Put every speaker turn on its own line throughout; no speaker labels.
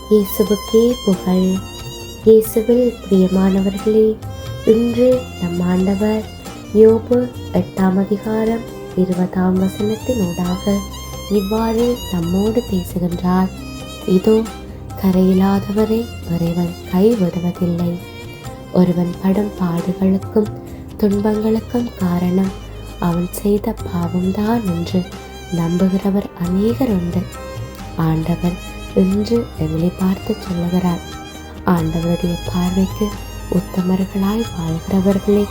இயேசுவுக்கே புகழ். இயேசுவில் பிரியமானவர்களே, இன்று நம் ஆண்டவர் யோபு 8ஆம் அதிகாரம் 20ஆம் வசனத்தினூடாக இவ்வாறு நம்மோடு பேசுகின்றார். இதோ, கரையில்லாதவரை இறைவன் கைவிடுவதில்லை. ஒருவன் படும் பாடுகளுக்கும் துன்பங்களுக்கும் காரணம் அவன் செய்த பாவம்தான் என்று நம்புகிறவர் அநேகர் உண்டு. ஆண்டவர் இன்று எங்களை பார்த்து சொல்லுகிறார். ஆண்டவருடைய பார்வைக்கு உத்தமர்களாய் வாழ்கிறவர்களை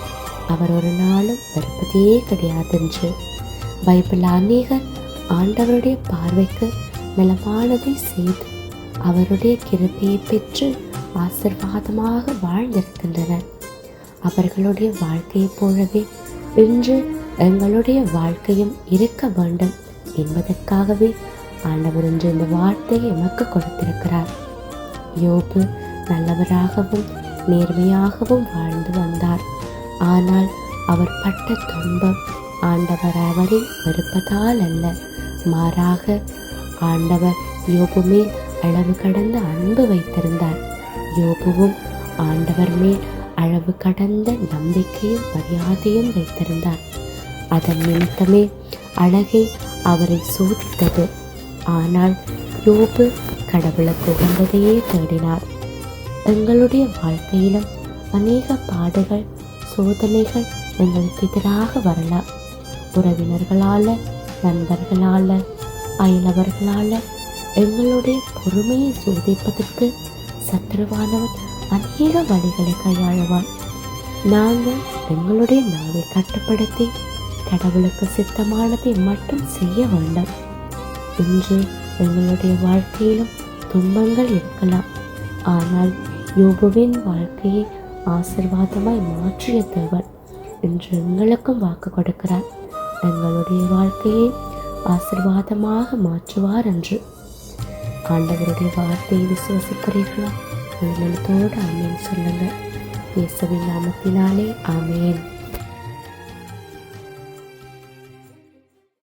அவர் ஒரு நாளும் வெறுப்பதே கிடையாதென்று. பைபிள் அநேகர் ஆண்டவருடைய பார்வைக்கு நலமானதை செய்து அவருடைய கிருபையை பெற்று ஆசீர்வாதமாக வாழ்ந்திருக்கின்றனர். அவர்களுடைய வாழ்க்கையைப் போலவே இன்று எங்களுடைய வாழ்க்கையும் இருக்க வேண்டும் என்பதற்காகவே ஆண்டவர் இன்று இந்த வார்த்தையை எமக்கு கொடுத்திருக்கிறார். யோபு நல்லவராகவும் நேர்மையாகவும் வாழ்ந்து வந்தார். ஆனால் அவர் பட்ட துன்பம் ஆண்டவர் அவரை வெறுப்பதால் அல்ல, மாறாக ஆண்டவர் யோபு மேல் அளவு கடந்த அன்பு வைத்திருந்தார். யோபுவும் ஆண்டவர் மேல் அளவு கடந்த நம்பிக்கையும் மரியாதையும் வைத்திருந்தார். அதன் நிமித்தமே அழகை அவரை சோதித்தது. ஆனால் யோபு கடவுளுக்கு உகந்ததையே தேடினார். எங்களுடைய வாழ்க்கையிலும் அநேக பாடுகள் சோதனைகள் எங்களுக்கு எதிராக வரலாம். உறவினர்களால், நண்பர்களால், அயலவர்களால் எங்களுடைய பொறுமையை சோதிப்பதற்கு சத்துருவானவன் அநேக வழிகளை கையாளுவான். நாங்கள் எங்களுடைய நாவை கட்டுப்படுத்தி கடவுளுக்கு சித்தமானதை மட்டும் செய்ய வேண்டும். இன்று எங்களுடைய வாழ்க்கையிலும் துன்பங்கள் இருக்கலாம். ஆனால் யோபுவின் வாழ்க்கையை ஆசீர்வாதமாய் மாற்றிய தேவன் இன்று எங்களுக்கும் வாக்கு கொடுக்கிறார். எங்களுடைய வாழ்க்கையை ஆசீர்வாதமாக மாற்றுவார் என்று. ஆண்டவருடைய வார்த்தையை விசுவசிக்கிறீர்களா? உள்ளத்தோடு ஆமேன் சொல்லுங்கள். இயேசுவின் நாமத்தினாலே ஆமேன்.